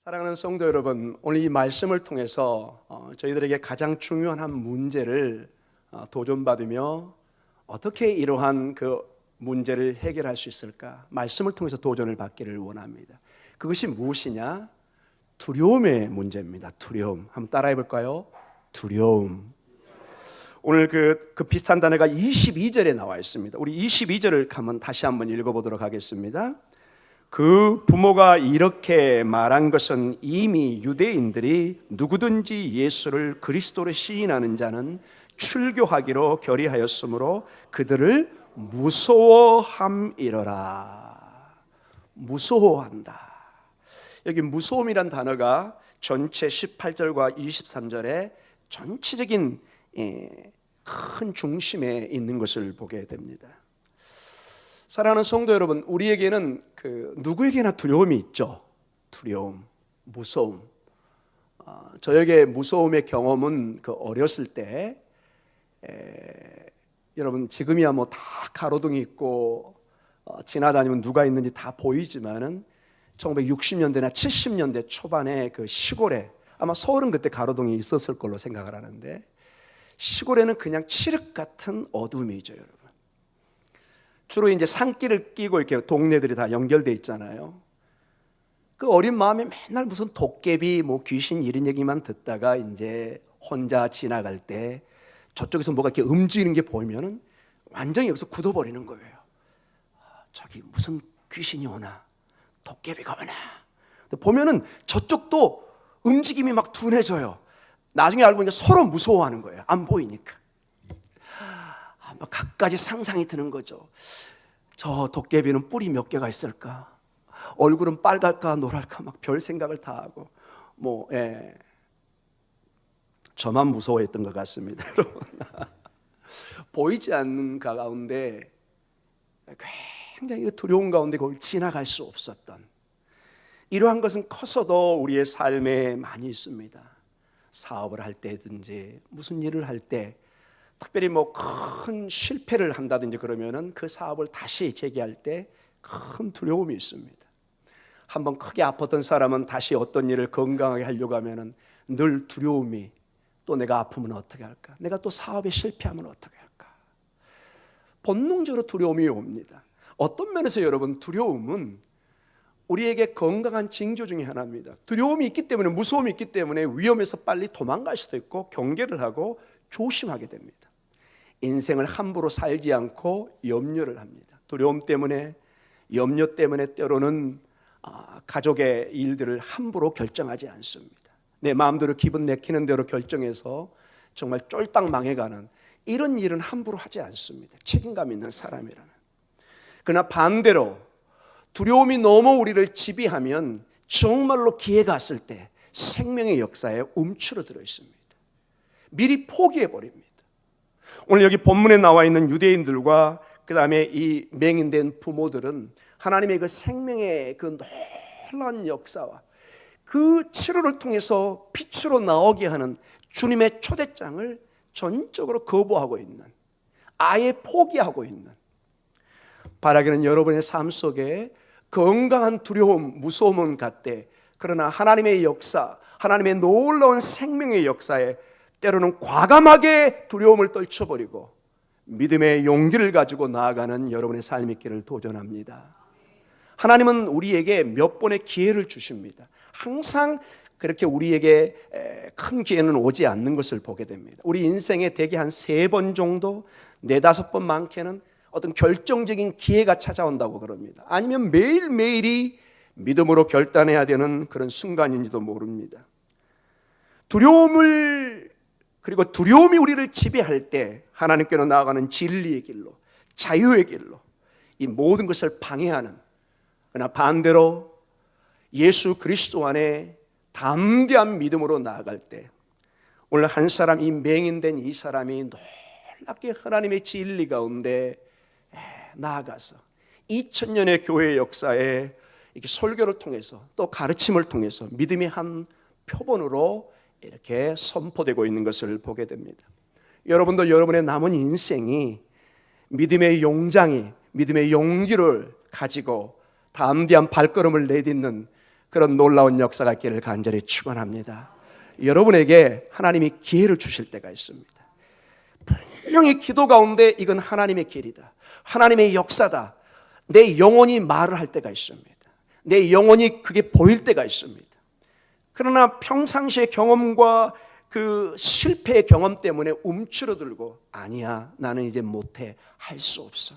사랑하는 성도 여러분, 오늘 이 말씀을 통해서 저희들에게 가장 중요한 한 문제를 도전받으며 어떻게 이러한 그 문제를 해결할 수 있을까? 말씀을 통해서 도전을 받기를 원합니다. 그것이 무엇이냐? 두려움의 문제입니다. 두려움. 한번 따라해 볼까요? 두려움. 오늘 그 비슷한 단어가 22절에 나와 있습니다. 우리 22절을 다시 한번 읽어보도록 하겠습니다. 그 부모가 이렇게 말한 것은 이미 유대인들이 누구든지 예수를 그리스도로 시인하는 자는 출교하기로 결의하였으므로 그들을 무서워함이러라. 무서워한다. 여기 무서움이란 단어가 전체 18절과 23절에 전체적인 큰 중심에 있는 것을 보게 됩니다. 사랑하는 성도 여러분, 우리에게는 누구에게나 두려움이 있죠. 두려움, 무서움. 저에게 무서움의 경험은 어렸을 때, 여러분 지금이야 뭐 다 가로등이 있고 지나다니면 누가 있는지 다 보이지만은 1960년대나 70년대 초반에 그 시골에, 아마 서울은 그때 가로등이 있었을 걸로 생각을 하는데, 시골에는 그냥 칠흑 같은 어둠이죠, 여러분. 주로 이제 산길을 끼고 이렇게 동네들이 다 연결돼 있잖아요. 그 어린 마음에 맨날 무슨 도깨비, 뭐 귀신 이런 얘기만 듣다가 이제 혼자 지나갈 때 저쪽에서 뭐가 이렇게 움직이는 게 보이면은 완전히 여기서 굳어버리는 거예요. 저기 무슨 귀신이 오나, 도깨비가 오나. 보면은 저쪽도 움직임이 막 둔해져요. 나중에 알고 보니까 서로 무서워하는 거예요. 안 보이니까. 갖가지 상상이 드는 거죠. 저 도깨비는 뿔이 몇 개가 있을까? 얼굴은 빨갈까 노랄까 막 별 생각을 다 하고 저만 무서워했던 것 같습니다, 여러분. 보이지 않는 가운데 굉장히 두려운 가운데 그걸 지나갈 수 없었던, 이러한 것은 커서도 우리의 삶에 많이 있습니다. 사업을 할 때든지 무슨 일을 할 때, 특별히 뭐 큰 실패를 한다든지 그러면은 그 사업을 다시 재개할 때 큰 두려움이 있습니다. 한번 크게 아팠던 사람은 다시 어떤 일을 건강하게 하려고 하면은 늘 두려움이, 또 내가 아프면 어떻게 할까? 내가 또 사업에 실패하면 어떻게 할까? 본능적으로 두려움이 옵니다. 어떤 면에서 여러분, 두려움은 우리에게 건강한 징조 중에 하나입니다. 두려움이 있기 때문에, 무서움이 있기 때문에 위험에서 빨리 도망갈 수도 있고 경계를 하고 조심하게 됩니다. 인생을 함부로 살지 않고 염려를 합니다. 두려움 때문에, 염려 때문에 때로는 가족의 일들을 함부로 결정하지 않습니다. 내 마음대로 기분 내키는 대로 결정해서 정말 쫄딱 망해가는 이런 일은 함부로 하지 않습니다. 책임감 있는 사람이라면. 그러나 반대로 두려움이 너무 우리를 지배하면 정말로 기회가 왔을 때 생명의 역사에 움츠러들어 있습니다. 미리 포기해버립니다. 오늘 여기 본문에 나와 있는 유대인들과 그 다음에 이 맹인된 부모들은 하나님의 그 생명의 그 놀라운 역사와 그 치료를 통해서 빛으로 나오게 하는 주님의 초대장을 전적으로 거부하고 있는, 아예 포기하고 있는, 바라기는 여러분의 삶 속에 건강한 두려움, 무서움은 같되, 그러나 하나님의 역사, 하나님의 놀라운 생명의 역사에 때로는 과감하게 두려움을 떨쳐버리고 믿음의 용기를 가지고 나아가는 여러분의 삶이 있기를 도전합니다. 하나님은 우리에게 몇 번의 기회를 주십니다. 항상 그렇게 우리에게 큰 기회는 오지 않는 것을 보게 됩니다. 우리 인생에 대개 한 3번 정도, 4-5번 많게는 어떤 결정적인 기회가 찾아온다고 그럽니다. 아니면 매일매일이 믿음으로 결단해야 되는 그런 순간인지도 모릅니다. 그리고 두려움이 우리를 지배할 때 하나님께로 나아가는 진리의 길로, 자유의 길로 이 모든 것을 방해하는, 그러나 반대로 예수 그리스도 안에 담대한 믿음으로 나아갈 때, 오늘 한 사람, 이 맹인된 이 사람이 놀랍게 하나님의 진리 가운데 나아가서 2000년의 교회의 역사에 이렇게 설교를 통해서 또 가르침을 통해서 믿음의 한 표본으로 이렇게 선포되고 있는 것을 보게 됩니다. 여러분도 여러분의 남은 인생이 믿음의 용장이, 믿음의 용기를 가지고 담대한 발걸음을 내딛는 그런 놀라운 역사가 있기를 간절히 축원합니다. 여러분에게 하나님이 기회를 주실 때가 있습니다. 분명히 기도 가운데 이건 하나님의 길이다, 하나님의 역사다, 내 영혼이 말을 할 때가 있습니다. 내 영혼이 그게 보일 때가 있습니다. 그러나 평상시의 경험과 그 실패의 경험 때문에 움츠러들고, 아니야, 나는 이제 못해, 할 수 없어.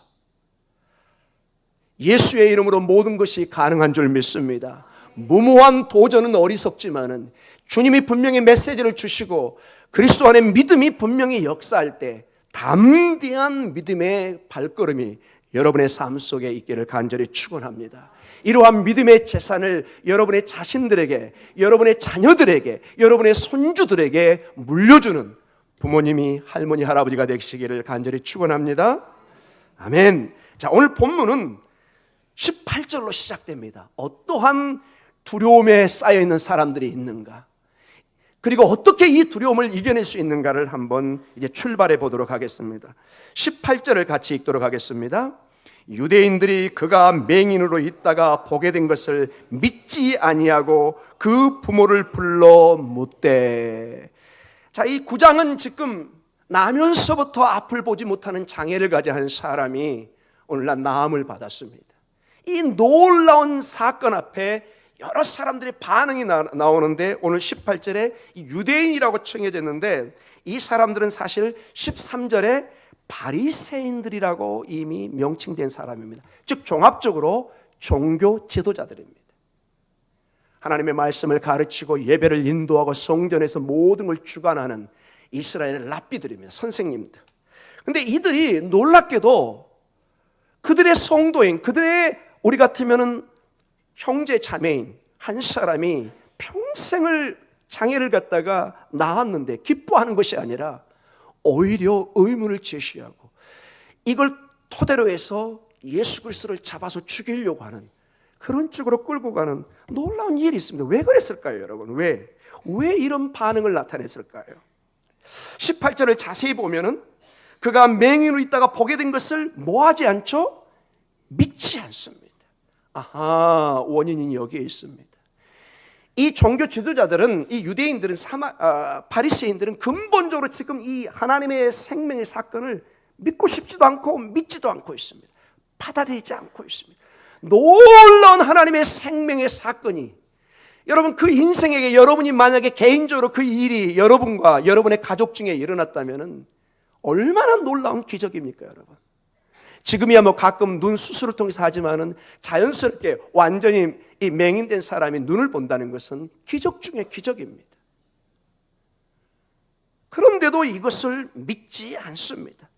예수의 이름으로 모든 것이 가능한 줄 믿습니다. 무모한 도전은 어리석지만은 주님이 분명히 메시지를 주시고 그리스도 안에 믿음이 분명히 역사할 때 담대한 믿음의 발걸음이 여러분의 삶 속에 있기를 간절히 축원합니다. 이러한 믿음의 재산을 여러분의 자신들에게, 여러분의 자녀들에게, 여러분의 손주들에게 물려주는 부모님이, 할머니, 할아버지가 되시기를 간절히 축원합니다. 아멘. 자, 오늘 본문은 18절로 시작됩니다. 어떠한 두려움에 쌓여있는 사람들이 있는가, 그리고 어떻게 이 두려움을 이겨낼 수 있는가를 한번 이제 출발해 보도록 하겠습니다. 18절을 같이 읽도록 하겠습니다. 유대인들이 그가 맹인으로 있다가 보게 된 것을 믿지 아니하고 그 부모를 불러 묻되. 자, 이 9장은 지금 나면서부터 앞을 보지 못하는 장애를 가진 한 사람이 오늘날 나음을 받았습니다. 이 놀라운 사건 앞에 여러 사람들의 반응이 나오는데, 오늘 18절에 유대인이라고称해졌는데 이 사람들은 사실 13절에 바리새인들이라고 이미 명칭된 사람입니다. 즉 종합적으로 종교 지도자들입니다. 하나님의 말씀을 가르치고 예배를 인도하고 성전에서 모든 걸 주관하는 이스라엘의 랍비들입니다. 선생님들. 그런데 이들이 놀랍게도 그들의 성도인, 그들의, 우리 같으면은 형제 자매인 한 사람이 평생을 장애를 갖다가 낳았는데 기뻐하는 것이 아니라 오히려 의문을 제시하고 이걸 토대로 해서 예수 그리스도를 잡아서 죽이려고 하는, 그런 쪽으로 끌고 가는 놀라운 일이 있습니다. 왜 그랬을까요, 여러분? 왜 이런 반응을 나타냈을까요? 18절을 자세히 보면은 그가 맹인으로 있다가 보게 된 것을 뭐 하지 않죠? 믿지 않습니다. 아하, 원인이 여기에 있습니다. 이 종교 지도자들은, 이 유대인들은, 바리새인들은 근본적으로 지금 이 하나님의 생명의 사건을 믿고 싶지도 않고 믿지도 않고 있습니다. 받아들이지 않고 있습니다. 놀라운 하나님의 생명의 사건이, 여러분 그 인생에게, 여러분이 만약에 개인적으로 그 일이 여러분과 여러분의 가족 중에 일어났다면 얼마나 놀라운 기적입니까, 여러분? 지금이야 뭐 가끔 눈 수술을 통해서 하지만은 자연스럽게 완전히 이 맹인된 사람이 눈을 본다는 것은 기적 중에 기적입니다. 그런데도 이것을 믿지 않습니다.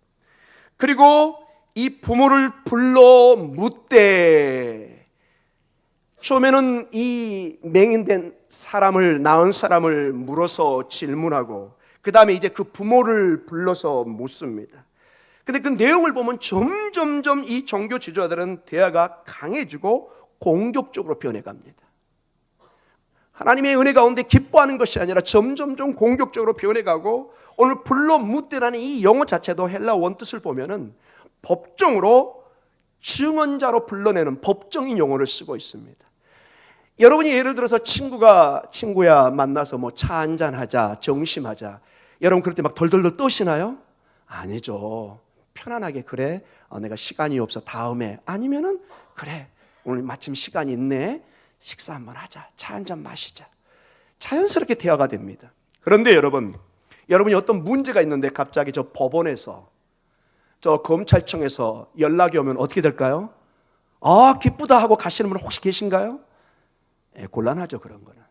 그리고 이 부모를 불러 묻되, 처음에는 이 맹인된 사람을, 낳은 사람을 물어서 질문하고 그 다음에 이제 그 부모를 불러서 묻습니다. 근데 그 내용을 보면 점점점 이 종교 지도자들은 대화가 강해지고 공격적으로 변해갑니다. 하나님의 은혜 가운데 기뻐하는 것이 아니라 점점점 공격적으로 변해가고, 오늘 불러 묻되라는 이 영어 자체도 헬라 원뜻을 보면은 법정으로 증언자로 불러내는 법정인 용어를 쓰고 있습니다. 여러분이 예를 들어서 친구야 만나서 뭐 차 한잔 하자, 정심하자, 여러분 그럴 때 막 덜덜덜 떠시나요? 아니죠. 편안하게, 그래, 내가 시간이 없어, 다음에, 아니면은 그래, 오늘 마침 시간이 있네, 식사 한번 하자, 차 한잔 마시자, 자연스럽게 대화가 됩니다. 그런데 여러분이 어떤 문제가 있는데 갑자기 저 법원에서, 저 검찰청에서 연락이 오면 어떻게 될까요? 아, 기쁘다 하고 가시는 분 혹시 계신가요? 곤란하죠, 그런 거는.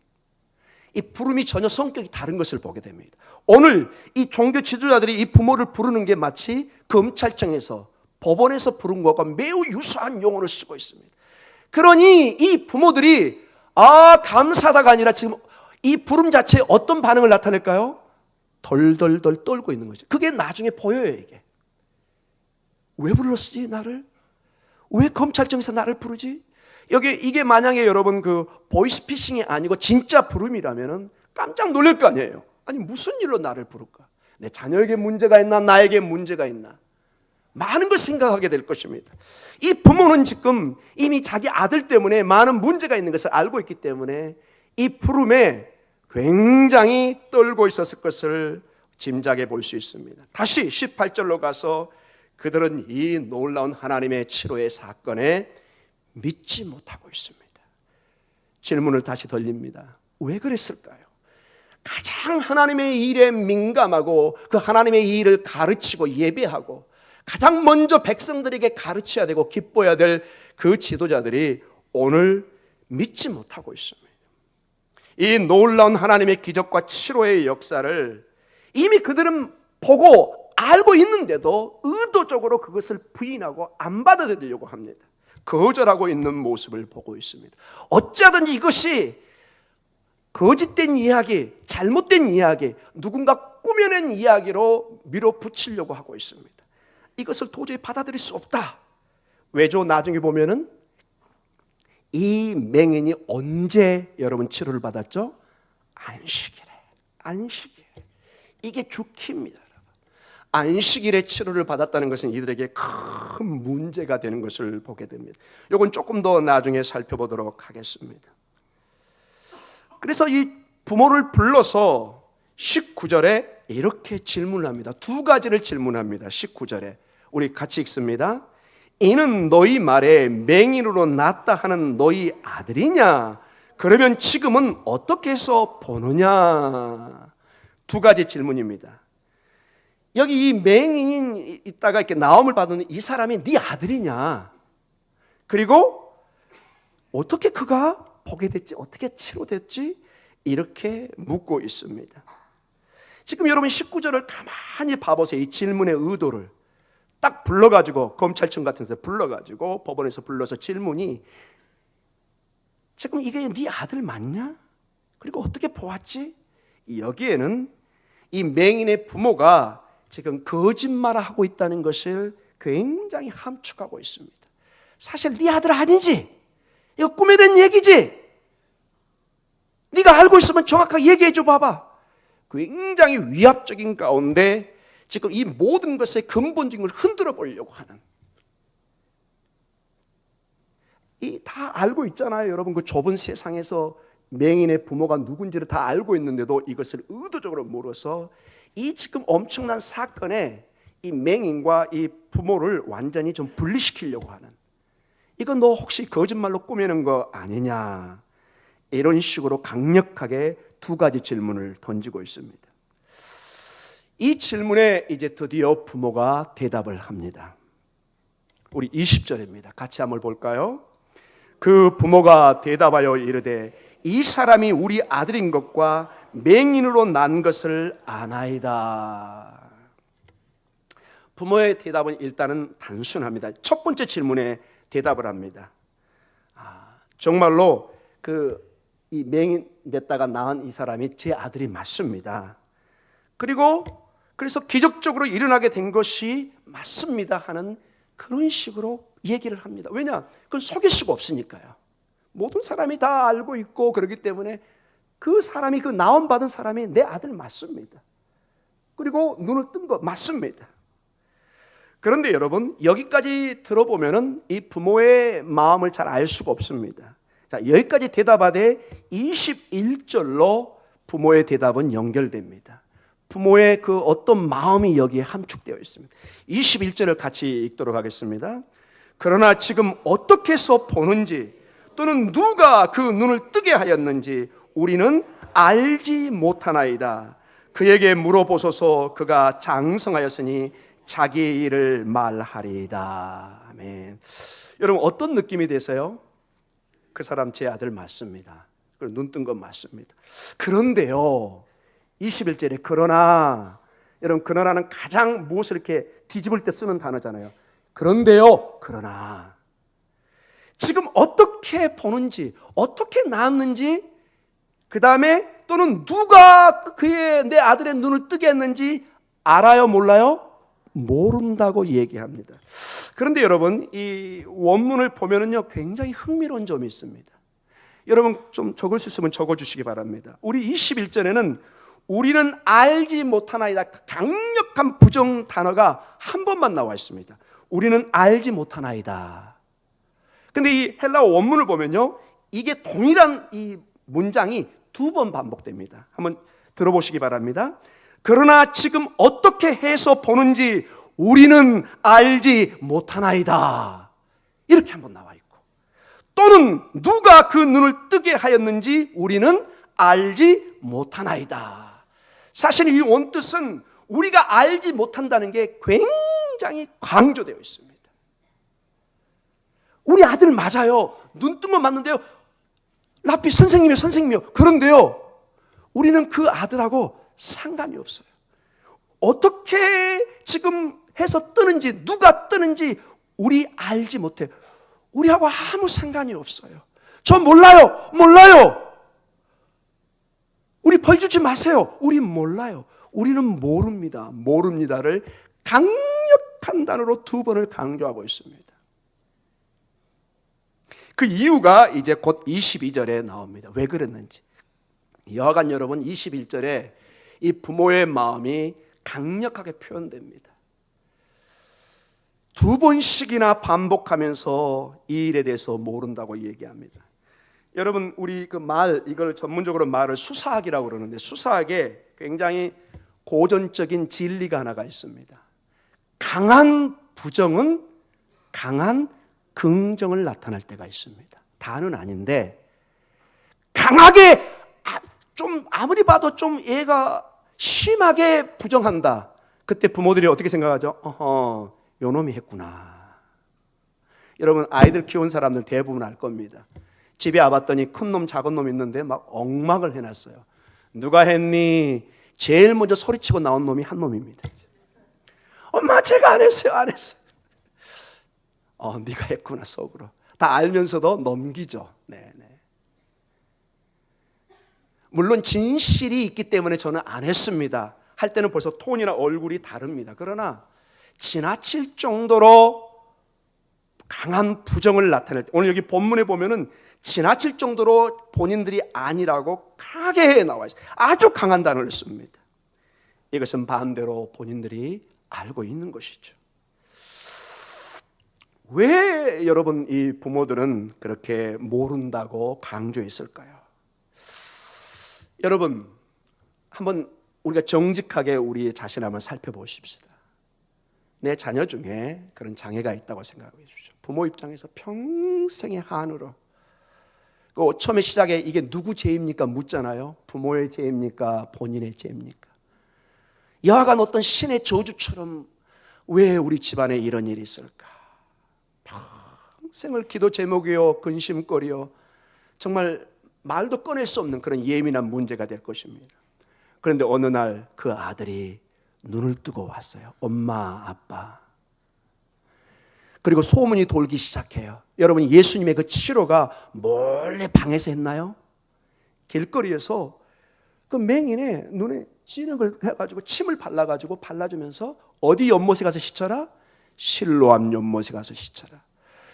이 부름이 전혀 성격이 다른 것을 보게 됩니다. 오늘 이 종교 지도자들이 이 부모를 부르는 게 마치 검찰청에서, 법원에서 부른 것과 매우 유사한 용어를 쓰고 있습니다. 그러니 이 부모들이 감사하다가 아니라 지금 이 부름 자체에 어떤 반응을 나타낼까요? 덜덜덜 떨고 있는 거죠. 그게 나중에 보여요. 이게 왜 불렀지, 나를? 왜 검찰청에서 나를 부르지? 이게 만약에 여러분 그 보이스피싱이 아니고 진짜 부름이라면은 깜짝 놀랄 거 아니에요. 아니 무슨 일로 나를 부를까? 내 자녀에게 문제가 있나? 나에게 문제가 있나? 많은 걸 생각하게 될 것입니다. 이 부모는 지금 이미 자기 아들 때문에 많은 문제가 있는 것을 알고 있기 때문에 이 부름에 굉장히 떨고 있었을 것을 짐작해 볼 수 있습니다. 다시 18절로 가서 그들은 이 놀라운 하나님의 치료의 사건에 믿지 못하고 있습니다. 질문을 다시 돌립니다. 왜 그랬을까요? 가장 하나님의 일에 민감하고 그 하나님의 일을 가르치고 예배하고 가장 먼저 백성들에게 가르쳐야 되고 기뻐해야 될 그 지도자들이 오늘 믿지 못하고 있습니다. 이 놀라운 하나님의 기적과 치료의 역사를 이미 그들은 보고 알고 있는데도 의도적으로 그것을 부인하고 안 받아들이려고 합니다. 거절하고 있는 모습을 보고 있습니다. 어쩌든지 이것이 거짓된 이야기, 잘못된 이야기, 누군가 꾸며낸 이야기로 밀어붙이려고 하고 있습니다. 이것을 도저히 받아들일 수 없다. 왜죠? 나중에 보면은 이 맹인이 언제 여러분 치료를 받았죠? 안식일에. 안식일. 이게 주키입니다. 안식일에 치료를 받았다는 것은 이들에게 큰 문제가 되는 것을 보게 됩니다. 이건 조금 더 나중에 살펴보도록 하겠습니다. 그래서 이 부모를 불러서 19절에 이렇게 질문을 합니다. 두 가지를 질문합니다. 19절에 우리 같이 읽습니다. 이는 너희 말에 맹인으로 났다 하는 너희 아들이냐? 그러면 지금은 어떻게 해서 보느냐? 두 가지 질문입니다. 여기 이 맹인이 있다가 이렇게 나옴을 받은 이 사람이 네 아들이냐? 그리고 어떻게 그가 보게 됐지? 어떻게 치료됐지? 이렇게 묻고 있습니다. 지금 여러분 19절을 가만히 봐보세요. 이 질문의 의도를 딱 불러가지고 검찰청 같은 데서 불러가지고 법원에서 불러서 질문이 지금 이게 네 아들 맞냐? 그리고 어떻게 보았지? 여기에는 이 맹인의 부모가 지금 거짓말을 하고 있다는 것을 굉장히 함축하고 있습니다. 사실 네 아들 아니지? 이거 꿈에 된 얘기지? 네가 알고 있으면 정확하게 얘기해 줘 봐봐. 굉장히 위압적인 가운데 지금 이 모든 것의 근본적인 걸 흔들어 보려고 하는, 이 다 알고 있잖아요. 여러분 그 좁은 세상에서 맹인의 부모가 누군지를 다 알고 있는데도 이것을 의도적으로 물어서 이 지금 엄청난 사건에 이 맹인과 이 부모를 완전히 좀 분리시키려고 하는, 이건 너 혹시 거짓말로 꾸미는 거 아니냐, 이런 식으로 강력하게 두 가지 질문을 던지고 있습니다. 이 질문에 이제 드디어 부모가 대답을 합니다. 우리 20절입니다. 같이 한번 볼까요? 그 부모가 대답하여 이르되 이 사람이 우리 아들인 것과 맹인으로 난 것을 아나이다. 부모의 대답은 일단은 단순합니다. 첫 번째 질문에 대답을 합니다. 정말로 이 맹인 됐다가 낳은 이 사람이 제 아들이 맞습니다. 그래서 기적적으로 일어나게 된 것이 맞습니다 하는 그런 식으로 얘기를 합니다. 왜냐? 그건 속일 수가 없으니까요. 모든 사람이 다 알고 있고 그렇기 때문에 그 사람이, 그 나온 받은 사람이 내 아들 맞습니다. 그리고 눈을 뜬 거 맞습니다. 그런데 여러분 여기까지 들어보면은 이 부모의 마음을 잘 알 수가 없습니다. 자, 여기까지 대답하되 21절로 부모의 대답은 연결됩니다. 부모의 그 어떤 마음이 여기에 함축되어 있습니다. 21절을 같이 읽도록 하겠습니다. 그러나 지금 어떻게 해서 보는지 또는 누가 그 눈을 뜨게 하였는지 우리는 알지 못하나이다. 그에게 물어보소서. 그가 장성하였으니 자기 일을 말하리이다. 아멘. 여러분 어떤 느낌이 되세요? 그 사람 제 아들 맞습니다. 그리고 눈 뜬 건 맞습니다. 그런데요 21절에 그러나, 여러분 그러나는 가장 무엇을 이렇게 뒤집을 때 쓰는 단어잖아요. 그런데요 그러나 지금 어떻게 보는지, 어떻게 낳았는지, 그 다음에 또는 누가 내 아들의 눈을 뜨게 했는지 알아요 몰라요? 모른다고 얘기합니다. 그런데 여러분 이 원문을 보면은요 굉장히 흥미로운 점이 있습니다. 여러분 좀 적을 수 있으면 적어주시기 바랍니다. 우리 21절에는 우리는 알지 못하나이다 강력한 부정 단어가 한 번만 나와 있습니다. 우리는 알지 못하나이다. 근데 이 헬라어 원문을 보면요, 이게 동일한 이 문장이 2번 반복됩니다. 한번 들어보시기 바랍니다. 그러나 지금 어떻게 해서 보는지 우리는 알지 못하나이다. 이렇게 한번 나와 있고, 또는 누가 그 눈을 뜨게 하였는지 우리는 알지 못하나이다. 사실 이 원뜻은 우리가 알지 못한다는 게 굉장히 강조되어 있습니다. 우리 아들 맞아요. 눈 뜬 건 맞는데요, 라피 선생님이요, 선생님이요. 그런데요, 우리는 그 아들하고 상관이 없어요. 어떻게 지금 해서 뜨는지, 누가 뜨는지 우리 알지 못해요. 우리하고 아무 상관이 없어요. 저 몰라요. 우리 벌 주지 마세요. 우리 몰라요. 우리는 모릅니다. 모릅니다를 강력한 단어로 2번을 강조하고 있습니다. 그 이유가 이제 곧 22절에 나옵니다. 왜 그랬는지. 여하간 여러분, 21절에 이 부모의 마음이 강력하게 표현됩니다. 2번씩이나 반복하면서 이 일에 대해서 모른다고 얘기합니다. 여러분, 우리 그 말, 이걸 전문적으로 말을 수사학이라고 그러는데, 수사학에 굉장히 고전적인 진리가 하나가 있습니다. 강한 부정은 강한 긍정을 나타날 때가 있습니다. 다는 아닌데, 강하게 좀 아무리 봐도 좀 얘가 심하게 부정한다. 그때 부모들이 어떻게 생각하죠? 어허, 요 놈이 했구나. 여러분, 아이들 키운 사람들 대부분 알 겁니다. 집에 와봤더니 큰 놈 작은 놈 있는데 막 엉망을 해놨어요. 누가 했니? 제일 먼저 소리치고 나온 놈이 한 놈입니다. 엄마, 제가 안 했어요. 네가 했구나. 속으로 다 알면서도 넘기죠. 네네. 물론 진실이 있기 때문에 저는 안 했습니다 할 때는 벌써 톤이나 얼굴이 다릅니다. 그러나 지나칠 정도로 강한 부정을 나타낼 때, 오늘 여기 본문에 보면은 지나칠 정도로 본인들이 아니라고 강하게 나와 있어요. 아주 강한 단어를 씁니다. 이것은 반대로 본인들이 알고 있는 것이죠. 왜 여러분 이 부모들은 그렇게 모른다고 강조했을까요? 여러분, 한번 우리가 정직하게 우리 자신 한번 살펴보십시다. 내 자녀 중에 그런 장애가 있다고 생각해 보십시오. 부모 입장에서 평생의 한으로, 처음에 시작에 이게 누구 죄입니까? 묻잖아요. 부모의 죄입니까? 본인의 죄입니까? 여하간 어떤 신의 저주처럼 왜 우리 집안에 이런 일이 있을까? 평생을 기도 제목이요, 근심거리요, 정말 말도 꺼낼 수 없는 그런 예민한 문제가 될 것입니다. 그런데 어느 날 그 아들이 눈을 뜨고 왔어요. 엄마, 아빠. 그리고 소문이 돌기 시작해요. 여러분, 예수님의 그 치료가 몰래 방에서 했나요? 길거리에서 그 맹인의 눈에 진흙을 해가지고 침을 발라주면서 어디 연못에 가서 씻어라? 실로암 연못에 가서 씻어라.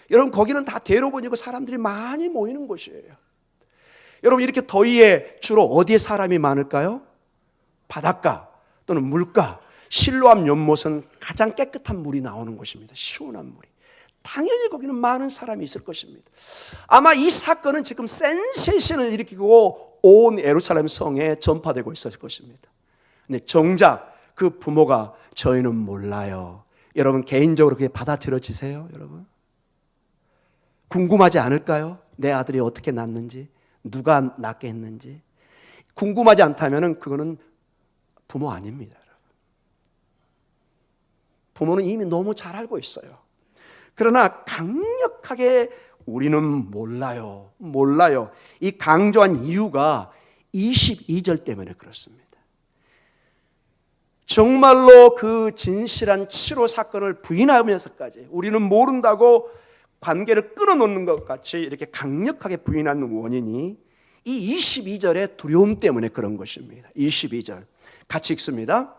여러분, 거기는 다 대로변이고 사람들이 많이 모이는 곳이에요. 여러분, 이렇게 더위에 주로 어디에 사람이 많을까요? 바닷가 또는 물가. 실로암 연못은 가장 깨끗한 물이 나오는 곳입니다. 시원한 물이. 당연히 거기는 많은 사람이 있을 것입니다. 아마 이 사건은 지금 센세이션을 일으키고 온 예루살렘 성에 전파되고 있었을 것입니다. 근데 정작 그 부모가 저희는 몰라요. 여러분, 개인적으로 그게 받아들여지세요? 여러분, 궁금하지 않을까요? 내 아들이 어떻게 낳는지, 누가 낳게 했는지. 궁금하지 않다면 그거는 부모 아닙니다. 부모는 이미 너무 잘 알고 있어요. 그러나 강력하게 우리는 몰라요. 이 강조한 이유가 22절 때문에 그렇습니다. 정말로 그 진실한 치료 사건을 부인하면서까지 우리는 모른다고 관계를 끊어놓는 것 같이 이렇게 강력하게 부인하는 원인이 이 22절의 두려움 때문에 그런 것입니다. 22절 같이 읽습니다.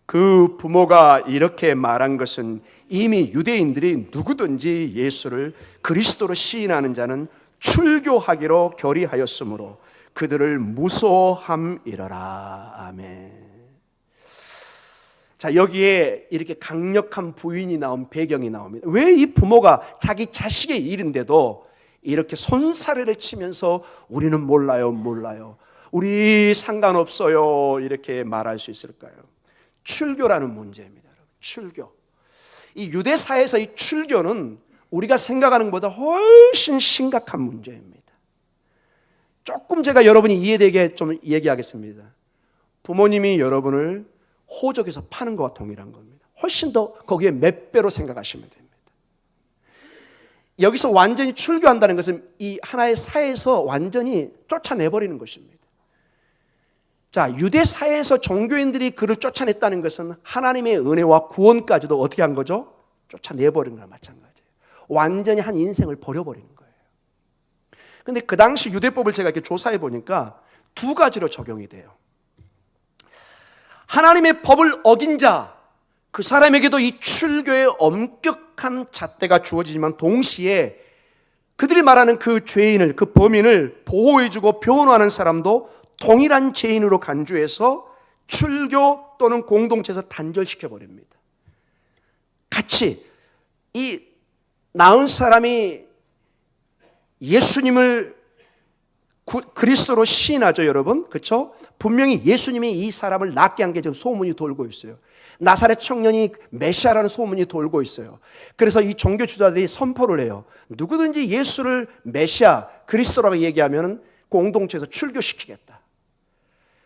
그 부모가 이렇게 말한 것은 이미 유대인들이 누구든지 예수를 그리스도로 시인하는 자는 출교하기로 결의하였으므로 그들을 무소함이러라. 아멘. 자, 여기에 이렇게 강력한 부인이 나온 배경이 나옵니다. 왜 이 부모가 자기 자식의 일인데도 이렇게 손사래를 치면서 우리는 몰라요, 몰라요, 우리 상관없어요, 이렇게 말할 수 있을까요? 출교라는 문제입니다. 출교. 이 유대사에서 이 출교는 우리가 생각하는 것보다 훨씬 심각한 문제입니다. 조금 제가 여러분이 이해되게 좀 얘기하겠습니다. 부모님이 여러분을 호적에서 파는 것과 동일한 겁니다. 훨씬 더 거기에 몇 배로 생각하시면 됩니다. 여기서 완전히 출교한다는 것은 이 하나의 사회에서 완전히 쫓아내버리는 것입니다. 자, 유대 사회에서 종교인들이 그를 쫓아냈다는 것은 하나님의 은혜와 구원까지도 어떻게 한 거죠? 쫓아내버리는 거나 마찬가지예요. 완전히 한 인생을 버려버리는 거예요. 그런데 그 당시 유대법을 제가 이렇게 조사해 보니까 두 가지로 적용이 돼요. 하나님의 법을 어긴 자, 그 사람에게도 이 출교의 엄격한 잣대가 주어지지만 동시에 그들이 말하는 그 죄인을, 그 범인을 보호해주고 변호하는 사람도 동일한 죄인으로 간주해서 출교 또는 공동체에서 단절시켜버립니다. 같이 이 나은 사람이 예수님을 그리스도로 시인하죠, 여러분. 그렇죠? 분명히 예수님이 이 사람을 낫게 한 게 지금 소문이 돌고 있어요. 나사렛 청년이 메시아라는 소문이 돌고 있어요. 그래서 이 종교 지도자들이 선포를 해요. 누구든지 예수를 메시아, 그리스도라고 얘기하면 공동체에서 출교시키겠다.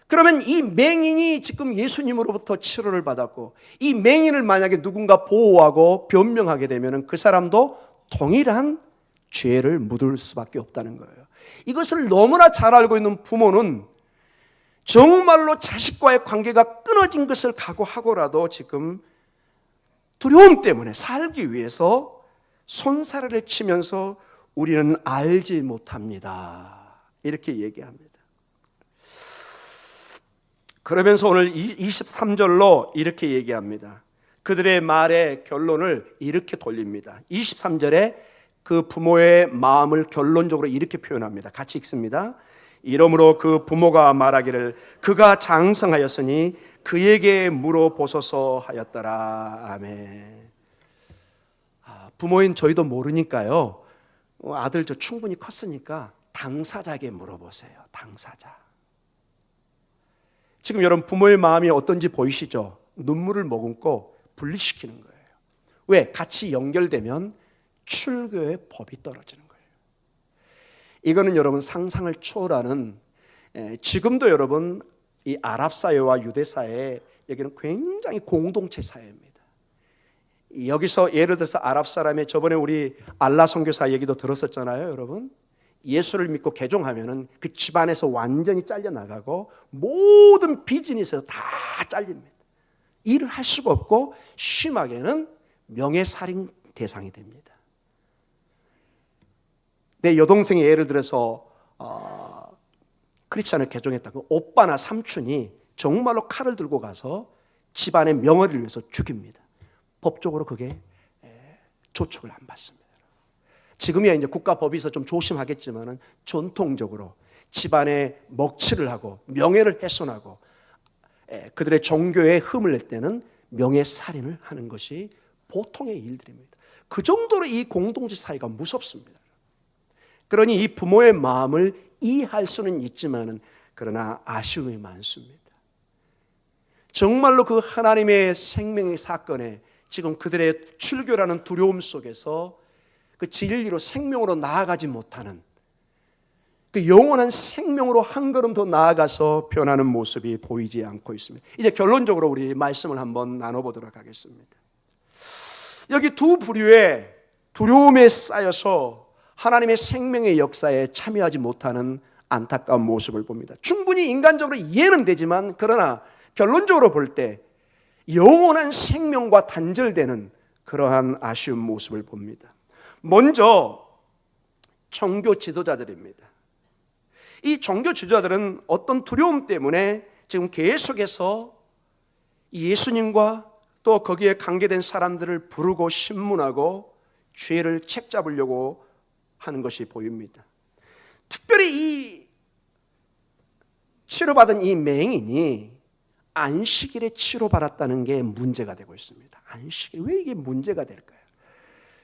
그러면 이 맹인이 지금 예수님으로부터 치료를 받았고 이 맹인을 만약에 누군가 보호하고 변명하게 되면 그 사람도 동일한 죄를 묻을 수밖에 없다는 거예요. 이것을 너무나 잘 알고 있는 부모는 정말로 자식과의 관계가 끊어진 것을 각오하고라도 지금 두려움 때문에 살기 위해서 손사래를 치면서 우리는 알지 못합니다, 이렇게 얘기합니다. 그러면서 오늘 23절로 이렇게 얘기합니다. 그들의 말의 결론을 이렇게 돌립니다. 23절에 그 부모의 마음을 결론적으로 이렇게 표현합니다. 같이 읽습니다. 이러므로 그 부모가 말하기를 그가 장성하였으니 그에게 물어보소서 하였더라. 아멘. 부모인 저희도 모르니까요, 아들 저 충분히 컸으니까 당사자에게 물어보세요. 당사자. 지금 여러분 부모의 마음이 어떤지 보이시죠? 눈물을 머금고 분리시키는 거예요. 왜? 같이 연결되면 출교의 법이 떨어지는 거예요. 이거는 여러분 상상을 초월하는, 지금도 여러분 이 아랍 사회와 유대 사회, 여기는 굉장히 공동체 사회입니다. 여기서 예를 들어서 아랍 사람의, 저번에 우리 알라 선교사 얘기도 들었었잖아요, 여러분. 예수를 믿고 개종하면은 그 집안에서 완전히 잘려나가고 모든 비즈니스에서 다 잘립니다. 일을 할 수가 없고 심하게는 명예살인 대상이 됩니다. 내 여동생이 예를 들어서 크리스찬을 개종했다고 오빠나 삼촌이 정말로 칼을 들고 가서 집안의 명예를 위해서 죽입니다. 법적으로 그게 조축을 안 받습니다. 지금이야 이제 국가법에서 좀 조심하겠지만은 전통적으로 집안에 먹칠을 하고 명예를 훼손하고 그들의 종교에 흠을 낼 때는 명예살인을 하는 것이 보통의 일들입니다. 그 정도로 이 공동체 사회가 무섭습니다. 그러니 이 부모의 마음을 이해할 수는 있지만은 그러나 아쉬움이 많습니다. 정말로 그 하나님의 생명의 사건에 지금 그들의 출교라는 두려움 속에서 그 진리로 생명으로 나아가지 못하는, 그 영원한 생명으로 한 걸음 더 나아가서 변하는 모습이 보이지 않고 있습니다. 이제 결론적으로 우리 말씀을 한번 나눠보도록 하겠습니다. 여기 두 부류의 두려움에 쌓여서 하나님의 생명의 역사에 참여하지 못하는 안타까운 모습을 봅니다. 충분히 인간적으로 이해는 되지만 그러나 결론적으로 볼 때 영원한 생명과 단절되는 그러한 아쉬운 모습을 봅니다. 먼저 종교 지도자들입니다. 이 종교 지도자들은 어떤 두려움 때문에 지금 계속해서 예수님과 또 거기에 관계된 사람들을 부르고 신문하고 죄를 책잡으려고 하는 것이 보입니다. 특별히 이 치료받은 이 맹인이 안식일에 치료받았다는 게 문제가 되고 있습니다. 안식일, 왜 이게 문제가 될까요?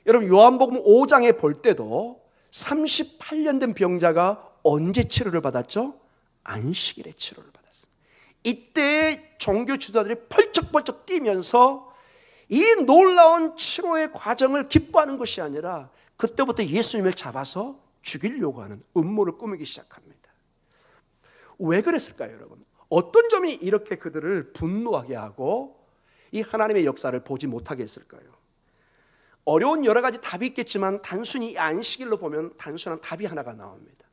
여러분 요한복음 5장에 볼 때도 38년 된 병자가 언제 치료를 받았죠? 안식일에 치료를 받았습니다. 이때 종교 지도자들이 펄쩍펄쩍 뛰면서 이 놀라운 치료의 과정을 기뻐하는 것이 아니라 그때부터 예수님을 잡아서 죽이려고 하는 음모를 꾸미기 시작합니다. 왜 그랬을까요, 여러분? 어떤 점이 이렇게 그들을 분노하게 하고 이 하나님의 역사를 보지 못하게 했을까요? 어려운 여러 가지 답이 있겠지만 단순히 안식일로 보면 단순한 답이 하나가 나옵니다.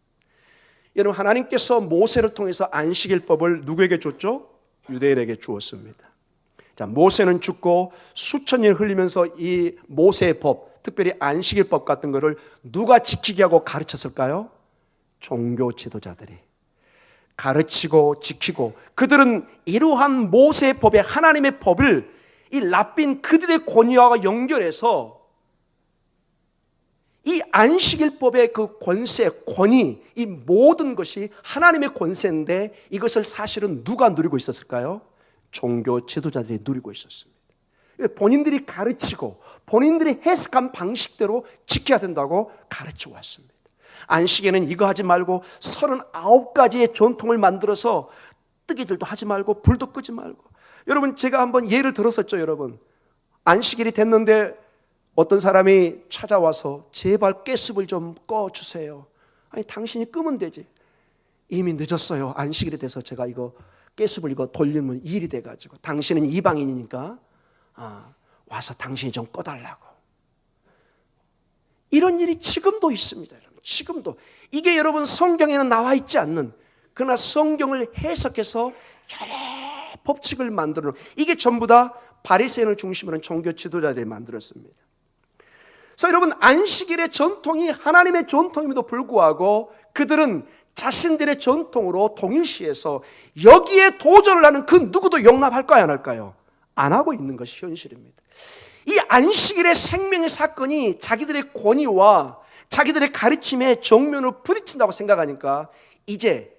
여러분, 하나님께서 모세를 통해서 안식일법을 누구에게 줬죠? 유대인에게 주었습니다. 자, 모세는 죽고 수천 년 흘리면서 이 모세의 법, 특별히 안식일법 같은 것을 누가 지키게 하고 가르쳤을까요? 종교 지도자들이 가르치고 지키고, 그들은 이러한 모세의 법에 하나님의 법을 이 랍빈 그들의 권위와 연결해서 이 안식일법의 그 권세, 권위, 이 모든 것이 하나님의 권세인데 이것을 사실은 누가 누리고 있었을까요? 종교 지도자들이 누리고 있었습니다. 본인들이 가르치고 본인들이 해석한 방식대로 지켜야 된다고 가르쳐 왔습니다. 안식에는 이거 하지 말고 39가지의 전통을 만들어서 뜨개질도 하지 말고 불도 끄지 말고. 여러분, 제가 한번 예를 들었었죠. 여러분, 안식일이 됐는데 어떤 사람이 찾아와서 제발 가스불 좀 꺼주세요. 아니, 당신이 끄면 되지. 이미 늦었어요. 안식일이 돼서 제가 이거 가스불 이거 돌리면 일이 돼가지고, 당신은 이방인이니까 와서 당신이 좀 꺼달라고. 이런 일이 지금도 있습니다. 여러분, 지금도. 이게 여러분 성경에는 나와 있지 않는, 그러나 성경을 해석해서 여러 법칙을 만들어 놓은, 이게 전부 다 바리새인을 중심으로 한 종교 지도자들이 만들었습니다. 그래서 여러분, 안식일의 전통이 하나님의 전통임에도 불구하고 그들은 자신들의 전통으로 동일시해서 여기에 도전을 하는 그 누구도 용납할까요, 안 할까요? 안 하고 있는 것이 현실입니다. 이 안식일의 생명의 사건이 자기들의 권위와 자기들의 가르침에 정면으로 부딪힌다고 생각하니까 이제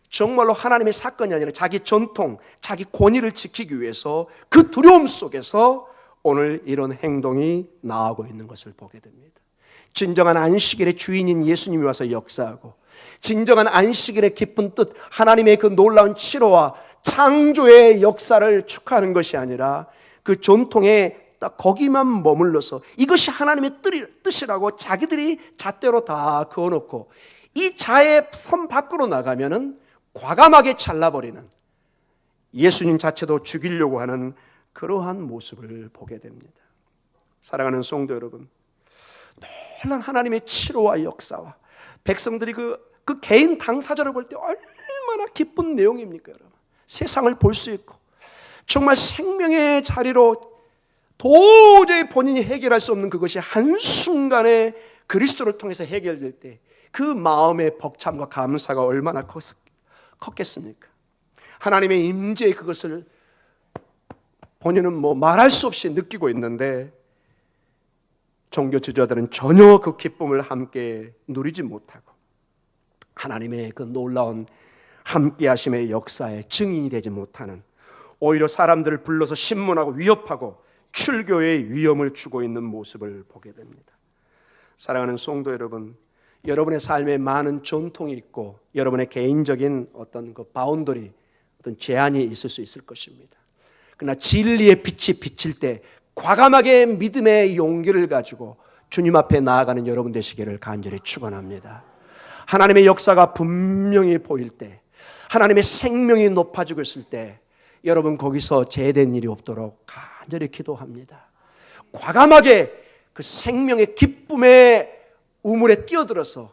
정말로 하나님의 사건이 아니라 자기 전통, 자기 권위를 지키기 위해서 그 두려움 속에서 오늘 이런 행동이 나오고 있는 것을 보게 됩니다. 진정한 안식일의 주인인 예수님이 와서 역사하고, 진정한 안식일의 깊은 뜻, 하나님의 그 놀라운 치료와 창조의 역사를 축하하는 것이 아니라 그 전통에 딱 거기만 머물러서 이것이 하나님의 뜻이라고 자기들이 잣대로 다 그어놓고 이 자의 선 밖으로 나가면은 과감하게 잘라버리는, 예수님 자체도 죽이려고 하는 그러한 모습을 보게 됩니다. 사랑하는 성도 여러분, 놀란 하나님의 치료와 역사와 백성들이 그 개인 당사자를 볼 때 얼마나 기쁜 내용입니까, 여러분? 세상을 볼 수 있고 정말 생명의 자리로 도저히 본인이 해결할 수 없는 그것이 한순간에 그리스도를 통해서 해결될 때 그 마음의 벅참과 감사가 얼마나 컸겠습니까? 하나님의 임재의 그것을 본인은 말할 수 없이 느끼고 있는데 종교 지도자들은 전혀 그 기쁨을 함께 누리지 못하고 하나님의 그 놀라운 함께 하심의 역사에 증인이 되지 못하는, 오히려 사람들을 불러서 신문하고 위협하고 출교의 위험을 주고 있는 모습을 보게 됩니다. 사랑하는 성도 여러분, 여러분의 삶에 많은 전통이 있고 여러분의 개인적인 어떤 그 바운더리, 어떤 제한이 있을 수 있을 것입니다. 그러나 진리의 빛이 비칠 때 과감하게 믿음의 용기를 가지고 주님 앞에 나아가는 여러분 되시기를 간절히 축원합니다. 하나님의 역사가 분명히 보일 때, 하나님의 생명이 높아지고 있을 때 여러분 거기서 제된 일이 없도록 간절히 기도합니다. 과감하게 그 생명의 기쁨의 우물에 뛰어들어서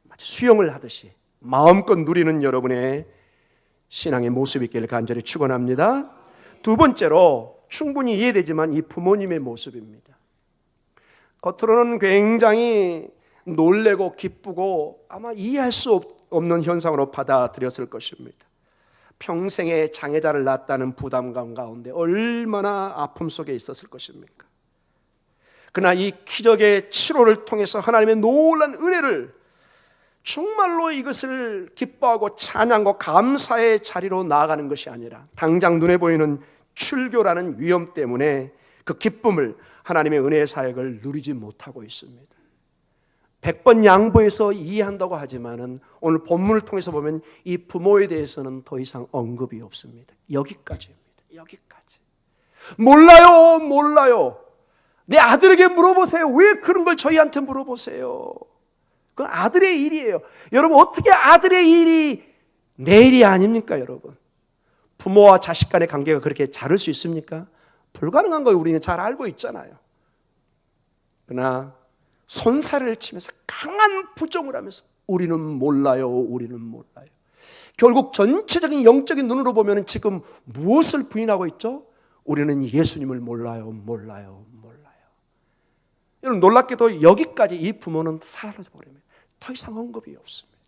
마치 수영을 하듯이 마음껏 누리는 여러분의 신앙의 모습이 있기를 간절히 축원합니다. 두 번째로, 충분히 이해되지만 이 부모님의 모습입니다. 겉으로는 굉장히 놀래고 기쁘고 아마 이해할 수 없는 현상으로 받아들였을 것입니다. 평생의 장애자를 낳았다는 부담감 가운데 얼마나 아픔 속에 있었을 것입니까? 그러나 이 기적의 치료를 통해서 하나님의 놀라운 은혜를 정말로 이것을 기뻐하고 찬양과 감사의 자리로 나아가는 것이 아니라 당장 눈에 보이는 출교라는 위험 때문에 그 기쁨을, 하나님의 은혜의 사역을 누리지 못하고 있습니다. 100번 양보해서 이해한다고 하지만은 오늘 본문을 통해서 보면 이 부모에 대해서는 더 이상 언급이 없습니다. 여기까지입니다. 여기까지. 몰라요. 내 아들에게 물어보세요. 왜 그런 걸 저희한테 물어보세요? 그건 아들의 일이에요. 여러분, 어떻게 아들의 일이 내 일이 아닙니까, 여러분? 부모와 자식 간의 관계가 그렇게 자를 수 있습니까? 불가능한 걸 우리는 잘 알고 있잖아요. 그러나 손살을 치면서 강한 부정을 하면서 우리는 몰라요. 결국 전체적인 영적인 눈으로 보면 지금 무엇을 부인하고 있죠? 우리는 예수님을 몰라요. 여러분, 놀랍게도 여기까지 이 부모는 사라져 버립니다. 더 이상 언급이 없습니다.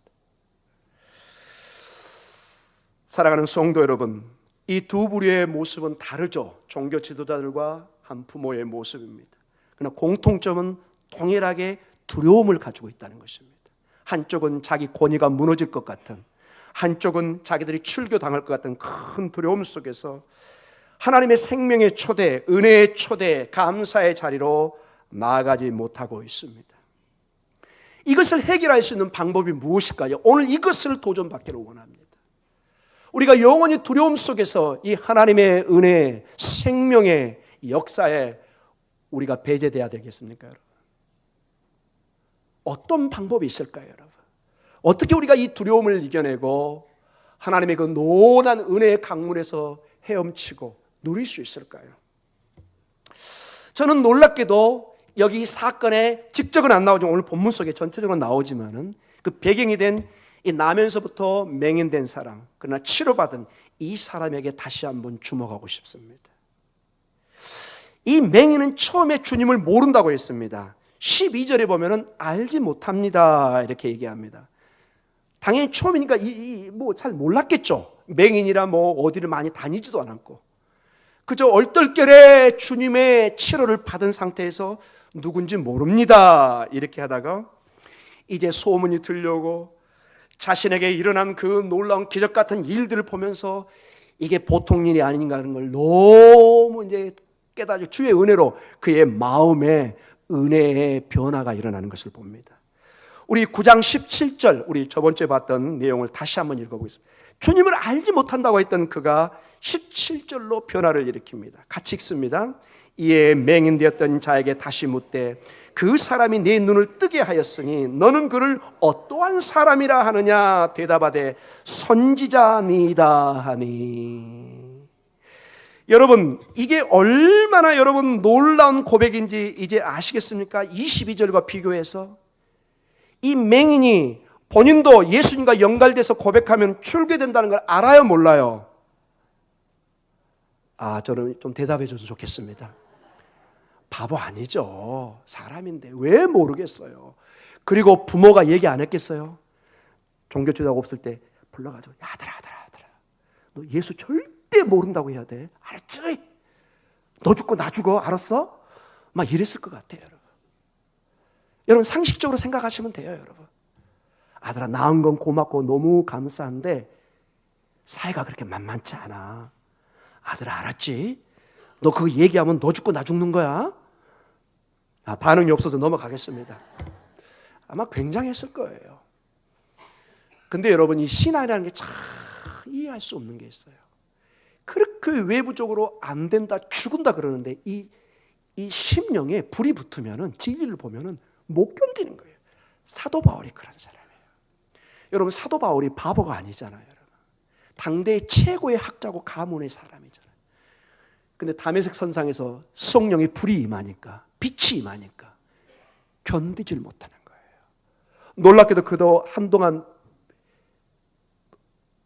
사랑하는 성도 여러분, 이 두 부류의 모습은 다르죠. 종교 지도자들과 한 부모의 모습입니다. 그러나 공통점은 동일하게 두려움을 가지고 있다는 것입니다. 한쪽은 자기 권위가 무너질 것 같은, 한쪽은 자기들이 출교당할 것 같은 큰 두려움 속에서 하나님의 생명의 초대, 은혜의 초대, 감사의 자리로 나아가지 못하고 있습니다. 이것을 해결할 수 있는 방법이 무엇일까요? 오늘 이것을 도전받기를 원합니다. 우리가 영원히 두려움 속에서 이 하나님의 은혜, 생명의 역사에 우리가 배제돼야 되겠습니까, 여러분? 어떤 방법이 있을까요, 여러분? 어떻게 우리가 이 두려움을 이겨내고 하나님의 그 노란 은혜의 강물에서 헤엄치고 누릴 수 있을까요? 저는 놀랍게도 여기 사건에 직접은 안 나오지만 오늘 본문 속에 전체적으로 나오지만은 그 배경이 된 이 나면서부터 맹인된 사람, 그러나 치료받은 이 사람에게 다시 한번 주목하고 싶습니다. 이 맹인은 처음에 주님을 모른다고 했습니다. 12절에 보면은 알지 못합니다 이렇게 얘기합니다. 당연히 처음이니까 뭐 잘 몰랐겠죠. 맹인이라 뭐 어디를 많이 다니지도 않았고 그저 얼떨결에 주님의 치료를 받은 상태에서 누군지 모릅니다 이렇게 하다가 이제 소문이 들려오고 자신에게 일어난 그 놀라운 기적 같은 일들을 보면서 이게 보통 일이 아닌가 하는 걸 너무 이제 깨닫고 주의 은혜로 그의 마음에 은혜의 변화가 일어나는 것을 봅니다. 우리 9장 17절, 우리 저번 주에 봤던 내용을 다시 한번 읽어보겠습니다. 주님을 알지 못한다고 했던 그가 17절로 변화를 일으킵니다. 같이 읽습니다. 이에 맹인되었던 자에게 다시 묻되 그 사람이 네 눈을 뜨게 하였으니 너는 그를 어떠한 사람이라 하느냐 대답하되 선지자니이다 하니. 여러분, 이게 얼마나 여러분 놀라운 고백인지 이제 아시겠습니까? 22절과 비교해서 이 맹인이 본인도 예수님과 연결돼서 고백하면 출교된다는 걸 알아요, 몰라요? 저는 좀 대답해 줘서 좋겠습니다. 바보 아니죠. 사람인데 왜 모르겠어요. 그리고 부모가 얘기 안 했겠어요? 종교지도자가 없을 때 불러가지고 아들아 너 예수 절대 모른다고 해야 돼. 알았지? 너 죽고 나 죽어. 알았어? 막 이랬을 것 같아요, 여러분. 여러분 상식적으로 생각하시면 돼요, 여러분. 아들아 낳은 건 고맙고 너무 감사한데 사이가 그렇게 만만치 않아. 아들아 알았지? 너 그거 얘기하면 너 죽고 나 죽는 거야. 반응이 없어서 넘어가겠습니다. 아마 굉장했을 거예요. 근데 여러분 이 신앙이라는 게 참 이해할 수 없는 게 있어요. 그렇게 외부적으로 안 된다 죽은다 그러는데 이 심령에 불이 붙으면은 진리를 보면은 못 견디는 거예요. 사도 바울이 그런 사람이에요. 여러분 사도 바울이 바보가 아니잖아요. 여러분. 당대 최고의 학자고 가문의 사람이잖아요. 근데 다메섹 선상에서 성령의 불이 임하니까 빛이 임하니까 견디질 못하는 거예요. 놀랍게도 그도 한동안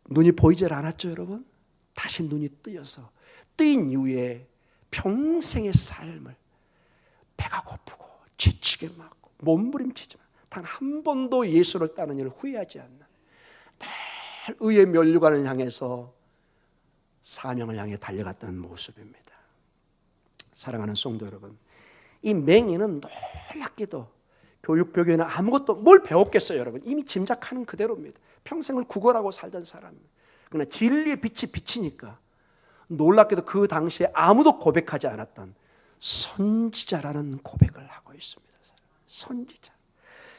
눈이 보이질 않았죠, 여러분? 다시 눈이 뜨여서 뜨인 이후에 평생의 삶을 배가 고프고 지치게 맞고 몸부림치지만 단 한 번도 예수를 따르는 일을 후회하지 않는 늘 의의 면류관을 향해서 사명을 향해 달려갔던 모습입니다. 사랑하는 성도 여러분, 이 맹인은 놀랍게도 교육벽에는 아무것도 뭘 배웠겠어요, 여러분? 이미 짐작하는 그대로입니다. 평생을 구걸하고 살던 사람. 그러나 진리의 빛이 비치니까 놀랍게도 그 당시에 아무도 고백하지 않았던 선지자라는 고백을 하고 있습니다. 선지자.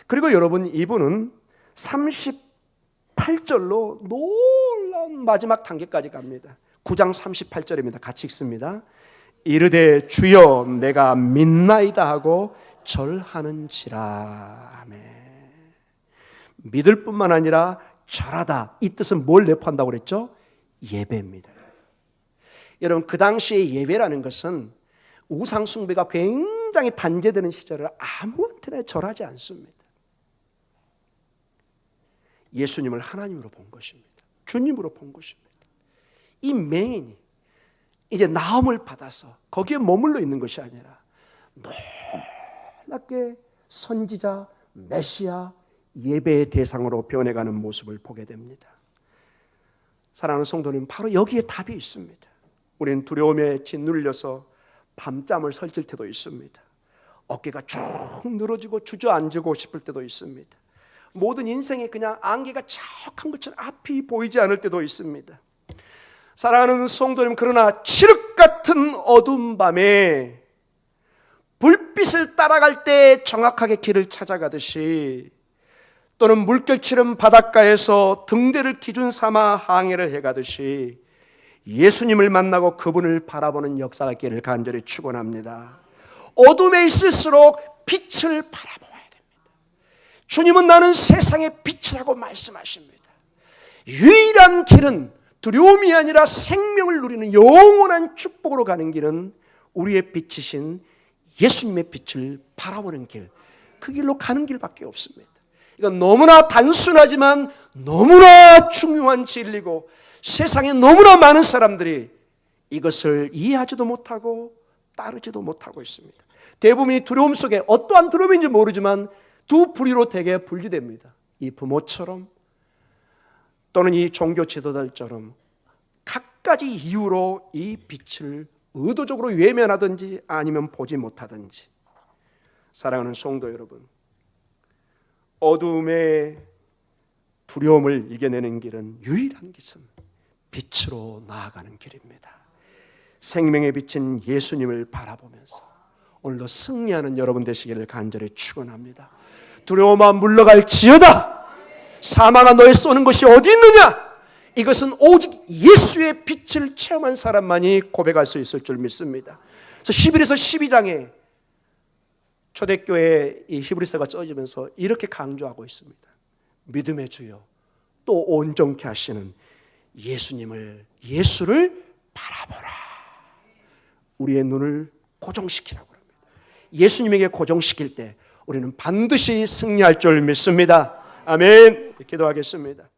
그리고 여러분, 이분은 38절로 놀라운 마지막 단계까지 갑니다. 9장 38절입니다. 같이 읽습니다. 이르되 주여 내가 믿나이다 하고 절하는지라. 아멘. 믿을 뿐만 아니라 절하다. 이 뜻은 뭘 내포한다고 그랬죠? 예배입니다. 여러분, 그 당시에 예배라는 것은 우상 숭배가 굉장히 단죄되는 시절을 아무한테나 절하지 않습니다. 예수님을 하나님으로 본 것입니다. 주님으로 본 것입니다. 이 맹인이 이제 나음을 받아서 거기에 머물러 있는 것이 아니라 놀랍게 선지자, 메시아, 예배의 대상으로 변해가는 모습을 보게 됩니다. 사랑하는 성도님, 바로 여기에 답이 있습니다. 우리는 두려움에 짓눌려서 밤잠을 설칠 때도 있습니다. 어깨가 쭉 늘어지고 주저앉고 싶을 때도 있습니다. 모든 인생에 그냥 안개가 자욱한 것처럼 앞이 보이지 않을 때도 있습니다. 사랑하는 성도님, 그러나 칠흑 같은 어두운 밤에 불빛을 따라갈 때 정확하게 길을 찾아가듯이, 또는 물결치는 바닷가에서 등대를 기준 삼아 항해를 해가듯이 예수님을 만나고 그분을 바라보는 역사가 있기를 간절히 축원합니다. 어둠에 있을수록 빛을 바라보아야 됩니다. 주님은 나는 세상의 빛이라고 말씀하십니다. 유일한 길은 두려움이 아니라 생명을 누리는 영원한 축복으로 가는 길은 우리의 빛이신 예수님의 빛을 바라보는 길, 그 길로 가는 길밖에 없습니다. 이건 너무나 단순하지만 너무나 중요한 진리고, 세상에 너무나 많은 사람들이 이것을 이해하지도 못하고 따르지도 못하고 있습니다. 대부분이 두려움 속에, 어떠한 두려움인지 모르지만 두 부류로 대개 분리됩니다. 이 부모처럼 또는 이 종교 지도자들처럼 각가지 이유로 이 빛을 의도적으로 외면하든지 아니면 보지 못하든지. 사랑하는 성도 여러분, 어둠의 두려움을 이겨내는 길은, 유일한 길은 빛으로 나아가는 길입니다. 생명의 빛인 예수님을 바라보면서 오늘도 승리하는 여러분 되시기를 간절히 축원합니다. 두려움아 물러갈지어다. 사망아 너의 쏘는 것이 어디 있느냐? 이것은 오직 예수의 빛을 체험한 사람만이 고백할 수 있을 줄 믿습니다. 그래서 11에서 12장에 초대교회 이 히브리서가 써지면서 이렇게 강조하고 있습니다. 믿음의 주여, 또 온전케 하시는 예수를 바라보라. 우리의 눈을 고정시키라고 합니다. 예수님에게 고정시킬 때 우리는 반드시 승리할 줄 믿습니다. 아멘. 기도하겠습니다.